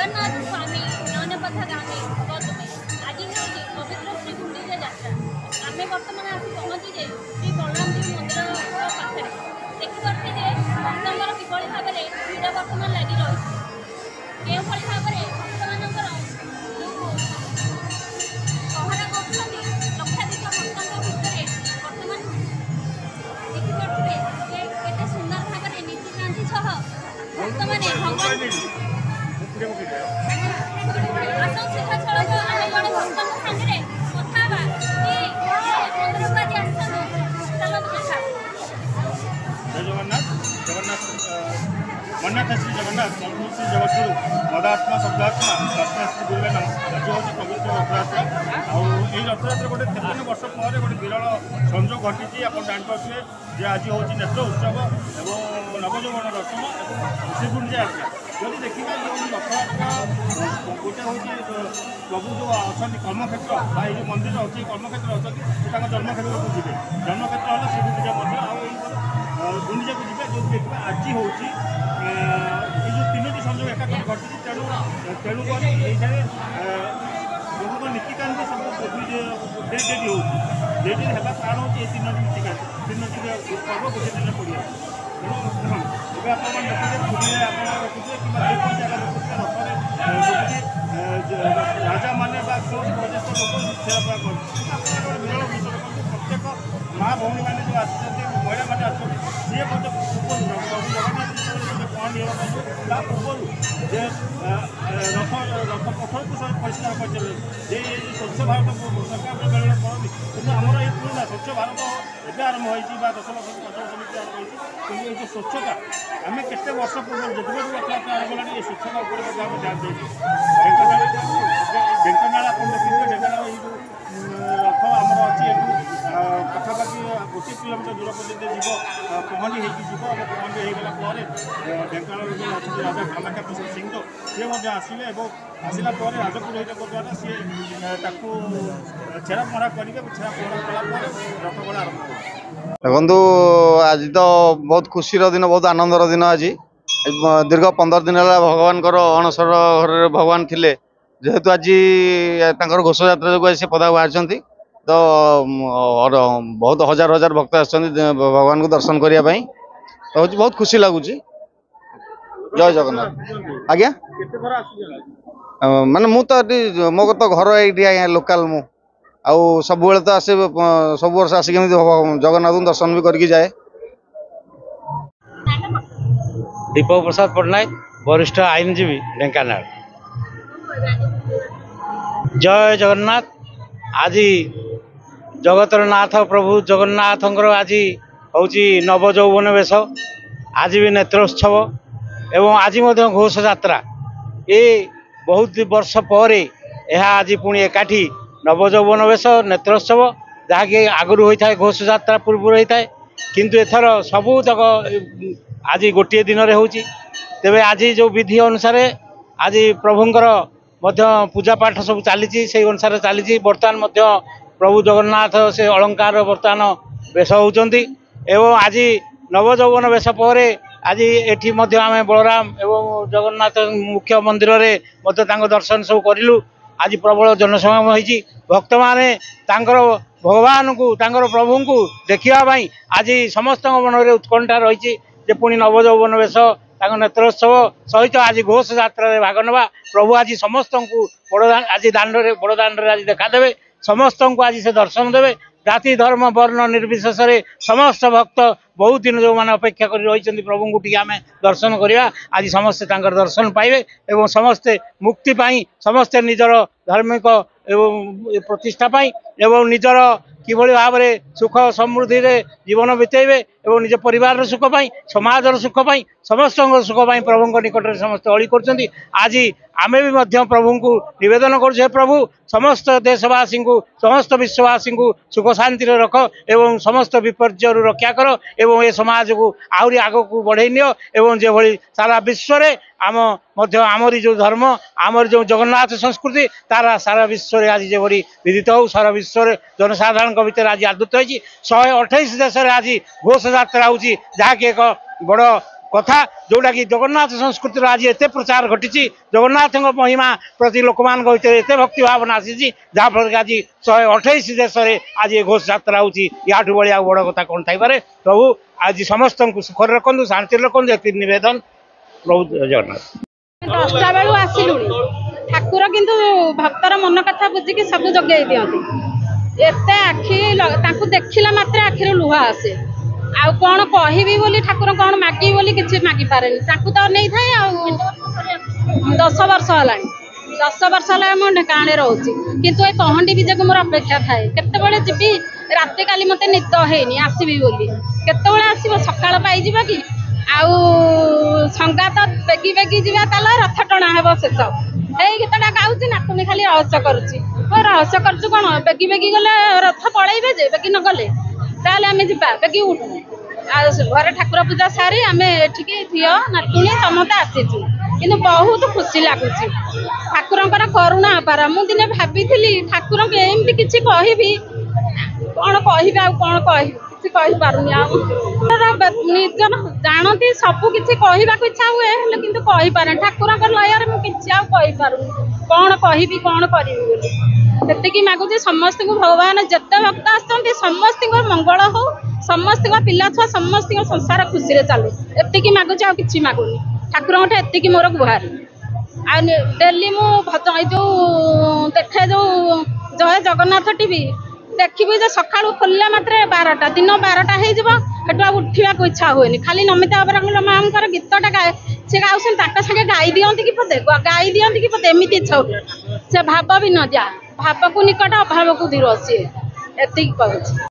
जगन्नाथ स्वामी नयनपथा गामी भगवतमे आज हूँ पवित्र श्री गुंडीचा यात्रा आम बर्तमान आसी पहुँचे श्री बलरामजी मंदिर पाखे देखिपे भक्तर किभली भाव में भिड़ बर्तमान लगी रही के भाव में भक्त मान पहरा कर लक्षाधिक भक्तों भितर बर्तमान देखिपे केते सुंदर भाव में नीतिकांति सह भक्त मैंने भगवान आसो सीधासलख आम जड़े भक्तों सामने कथा मंदिर को आज आसता जगन्नाथ मन्नाथ श्री जगन्नाथ प्रभु श्री जगतगुरु मदात्मा शब्दात्मा दर्शना श्री गुरुवे नाम आज हूँ पवित्र रथयात्रा आई रथयात्रा गोटे 53 वर्ष पर गोटे विरल संयोग घटी आप जापे जे आज हूँ नेत्र उत्सव और नवयौवन दर्शन और श्रीगुंडीचा यात्रा जब देखा जो रथयात्रा गोटे हूँ प्रभु जो अच्छा कर्मक्षेत्र ये मंदिर अच्छी कर्मक्षेत्र अच्छा जन्मक्षेत्र को जी जन्मक्षेत्र है श्रीगुंडीचा मंदिर गुंडीचा को जी जो देखा आज हूँ ये जो तीनो संयोग एकाठी घटी तेणुक प्रभु नीतिकांति सब डेट हो डेट है कारण हूँ ये तीनो नीतिकांति तीनो पर्व गोटे दिन पड़ा तेणु ଏବେ ଆପଣମାନେ ଦେଖୁଛେ ପୁରୀରେ ଆପଣ ଦେଖୁଛେ କିମ୍ବା ଯେକୌଣସି ଜାଗା ଦେଖୁଛେ ରଥରେ ରାଜାମାନେ ବା କୌଣସି ବରିଷ୍ଠ ଲୋକ ଛେରାପରା କରନ୍ତି ଆପଣଙ୍କର ବିରଳ ବିଷୟ ଦେଖନ୍ତୁ ପ୍ରତ୍ୟେକ ମା ଭଉଣୀମାନେ ଯେଉଁ ଆସିଛନ୍ତି ମହିଳାମାନେ ଆସୁଛନ୍ତି ସିଏ ମଧ୍ୟ ପୂର୍ବରୁ ପ୍ରଭୁ ଜଗନ୍ନାଥ ଯେତେବେଳେ ପହଣ୍ଡି ହେବା ତା ପୂର୍ବରୁ ଯେ ରଥ ପଥରକୁ ସବୁ ପରିଷ୍କାର କରିଦେବେ ଯେ ସ୍ୱଚ୍ଛ ଭାରତ ସରକାର ବେଳେବେଳେ କରନ୍ତି କିନ୍ତୁ ଆମର ଏଇ ପୁରୁଣା ସ୍ୱଚ୍ଛ ଭାରତ ଏବେ ଆରମ୍ଭ ହୋଇଛି ବା 10 ବର୍ଷ ପ୍ରଚାର ସମିତି ଆରମ୍ଭ ହୋଇଛି କିନ୍ତୁ ଏଇ ଯେଉଁ ସ୍ୱଚ୍ଛତା आम केते वर्ष पूर्व जितने रथयात्रा आरम्भ होगा ये स्वच्छता उपर आम ध्यान देती ढेंकानाल आप देखिए ढेंकानाल ये रथ आमर अच्छी पाखापाखि गोटे किलोमीटर दूर पर्यटन जीव पहंडी होगी पहंडी होगला ढेंकानाल अच्छे राजा कामाख्या प्रसाद सिंह सी आसले आसला राजपुरोहित द्वारा सी छेरा पहरा करेंगे छेरा पहरा कला रथ गड़ा आरम्भ हो देखु आज तो बहुत खुशी दिन बहुत आनंदर दिन आज दीर्घ 15 दिन है भगवान अणसर घर भगवान थे जेहेतु आज घोष यात्रा जो से पदा बाहर तो बहुत हजार हजार भक्त भगवान को दर्शन करने तो बहुत खुशी लगुच जय जगन्नाथ आज्ञा माने मु तो मो तो घर ये लोकाल मु आउ सब तो आसे सब वर्ष आसिक जगन्नाथ दर्शन भी करके जाए। दीपक प्रसाद पट्टनायक वरिष्ठ आईनजीवी ढेंकानाल। जय जगन्नाथ। आज जगतर नाथ प्रभु जगन्नाथ आज हूँ नवयौवन वेश आज भी नेत्रोत्सव एवं आज घोष यात्रा ये बहुत वर्ष पर यह आज पुणी एकाठी नवयौवन वेश नेत्रोत्सव जहाँकि आगुरी होता है घोष यात्रा पूर्व होता है किंतु एथर सबू तक आज गोटे दिन में हो तेरे आज जो विधि अनुसार आज प्रभुंर पूजा पाठ सब चली से अनुसार चली बर्तमान प्रभु जगन्नाथ से अलंकार बर्तमान वेश होती एवं आज नवयौवन वेश पर आज एटी आम बलराम एवं जगन्नाथ मुख्य मंदिर में दर्शन सब करूँ आज प्रबल जनसमागम होती भक्त माने भगवान को प्रभु को देखापी आज समस्त मन में उत्कंठा रही पुणी नवयौवन वेश नेत्रोत्सव सहित आज घोष यात्रा भाग नवा प्रभु आज समस्त को आज बड़दाण्ड आज देखादेवे समस्त को आज से दर्शन देवे जाति धर्म वर्ण निर्विशेष समस्त भक्त बहुत दिन जो मैंने अपेक्षा कर रही प्रभु को टी आम दर्शन करवा आज समस्ते दर्शन पाइबे एवं समस्ते मुक्ति पाई समस्ते निजर धार्मिक एवं प्रतिष्ठा पाई एवं निजर किभली भाव में सुख समृद्धि रे जीवन बितेबे एवं निज परिवार सुख पाई समाजर सुख पाई समस्त सुख पाई प्रभु निकट में समस्त अली कर आज आमे भी मध्य प्रभु को निवेदन कर प्रभु समस्त देशवासी को समस्त विश्ववासी को सुख शांति रख एवं समस्त विपर्य रक्षा कर एवं ए समाज को आहरी आग को बढ़े नियो एवं जो भली सारा विश्व रे आमरी जो धर्म आमर जो जगन्नाथ संस्कृति तारा सारा विश्व रे आज जो भली विदित हो सारा विश्व रे जनसाधारण भीतर आज आदृत होती 128 देश आज घोष यात्रा होगी जहाँकि एक बड़ କଥା जोटाकि जगन्नाथ संस्कृतिर आज एत प्रचार घटी जगन्नाथ महिमा प्रति लोक मान ଭିतर एत भक्ति भावना आसी जहाँफल कि आज 128 देश में आज ये घोष यात्रा होती या भाया बड़ कथा कौन थी प्रभु आज समस्त सुखर रखु शांति रखु ये नवेदन प्रभु जगन्नाथ 10टा बेलू आसिलुणी ठाकुर किंतु भक्तर मन कथा बुझिकी सब जगै दियंती एते आखि देखिला मात्र आखिर लुह आसे आउ कौन कहबी बोली ठाकुर कौन मागी बोली किसी मागी पारे तो नहीं थाए 10 वर्ष है 10 वर्ष है ढेकाणे रोचे किंतु ए पहंडी विजय को मोर अपेक्षा थाए केतबेले जीवी राति काली मते निद हेनी आसबी बोली केतबेले आसीबो सकाळ पाइजिबा कि आउ संगात बेगी बेगी जीवा ताला रथ टणा हेबो शेष ए गीतटा गाउची नातुनी खाली रहस्य करूची रहस्य करछु कोन बेगी बेगी गले रथ पळैबे जे बेगी न गले ताले आमे जिबा बेगी उठू घरे ठाकुर पूजा सारी आम एठिकी झील नातुणी समस्ते आसीचु कि बहुत खुशी लगुच ठाकुर करुणा अपार मुझे दिने भाभी ठाकुर एमती किसी कहबी कौन कह कौन किसी कहीपारूनी निज जानती सबू किसी कहवाक इच्छा हुए कि कहीपारे ठाकुर लयर मुझे कहीपारूनी कौन कहबी कौन करी से मागुची समस्त को भगवान जिते भक्त आसती समस्त मंगल हो समस्त पिला छुआ समस्त संसार खुशी चलू एति मागुची आ कि मागुनी ठाकुर एति मोर गुहार डेली मु भजन जो देखे जो जय जगन्नाथ टीवी देखी जो सका खोलला मात्र 12टा दिन 12टा हो उठा इच्छा हुए खाली नमिता मैम गीतटा गाए से गाँव सागे गाई दिखती कि पदे गाई दिखती कि पदे एमती इच्छा हुए से भाव भी न जा भाव को निकट अभाव को दूर सी एति कहूँ।